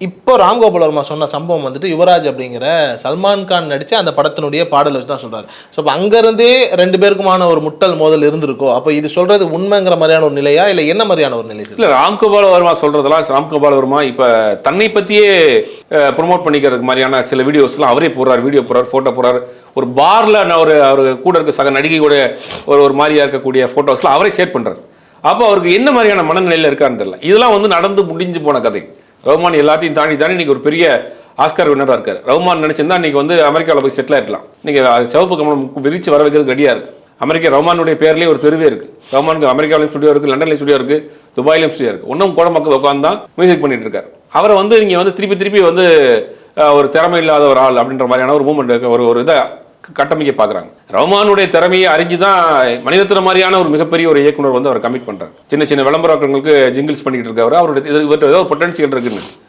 இப்போ ராம்கோபால் வர்மா சொன்ன சம்பவம் வந்துட்டு யுவராஜ் அப்படிங்கிற சல்மான் கான் நடித்த அந்த படத்தினுடைய பாடல் வச்சு தான் சொல்கிறாரு. ஸோ இப்போ அங்கேருந்தே 2 பேருக்குமான ஒரு முட்டல் மோதல் இருந்திருக்கோ, அப்போ இது சொல்கிறது உண்மைங்கிற மாதிரியான ஒரு நிலையா, இல்லை என்ன மாதிரியான ஒரு நிலை? இல்லை, ராம்கோபால் வர்மா சொல்கிறதெல்லாம் ராம்கோபால் வர்மா இப்போ தன்னை பற்றியே ப்ரொமோட் பண்ணிக்கிறதுக்கு மாதிரியான சில வீடியோஸ்லாம் அவரே போடுறார், வீடியோ போடுறார், ஃபோட்டோ போடுறார். ஒரு பாரில் அவர் கூட இருக்க சக நடிகை கூட ஒரு மாதிரியாக இருக்கக்கூடிய ஃபோட்டோஸ்லாம் அவரே ஷேர் பண்ணுறாரு. அப்போ அவருக்கு என்ன மாதிரியான மனநிலையில் இருக்கான்னு தெரியல. இதெல்லாம் வந்து நடந்து முடிஞ்சு போன கதை. ரஹ்மான் எல்லாத்தையும் தாண்டி இன்னைக்கு ஒரு பெரிய ஆஸ்கார் வின்னராக இருக்காரு. ரஹ்மான் நினைச்சிருந்தா இன்னைக்கு வந்து அமெரிக்காவில் போய் செட்டில் ஆகிடலாம். இன்னைக்கு சிவப்பு கமலம் விரிச்சு வர வைக்கிறது ரெடியாக இருக்கு. அமெரிக்கா ரஹ்மானுடைய பேர்லேயே ஒரு தெருவே இருக்கு. ரஹ்மானுக்கு அமெரிக்காவிலும் ஸ்டுடியோ இருக்கு, லண்டன்லையும் ஸ்டுடியோ இருக்கு, துபாயிலும் ஸ்டுடியோ இருக்கு. இன்னும் கூட மக்கள் உட்காந்து தான் மியூசிக் பண்ணிட்டு இருக்காரு. அவரை வந்து நீங்க வந்து திருப்பி வந்து ஒரு திறமை இல்லாத ஒரு ஆள் அப்படின்ற மாதிரியான ஒரு மூமெண்ட் ஒரு இதை கட்டமைக்க பார்க்குறாங்க. ரஹ்மானுடைய திறமையை அறிஞ்சுதான் மனிதத்தின மாதிரியான ஒரு மிகப்பெரிய ஒரு இயக்குனர் வந்து அவர் கமிட் பண்றாரு. சின்ன சின்ன விளம்பரங்களுக்கு ஜிங்கிள்ஸ் பண்ணிட்டு இருக்காரு. அவருடைய ஏதோ பொட்டன்ஷியல் இருக்குன்னு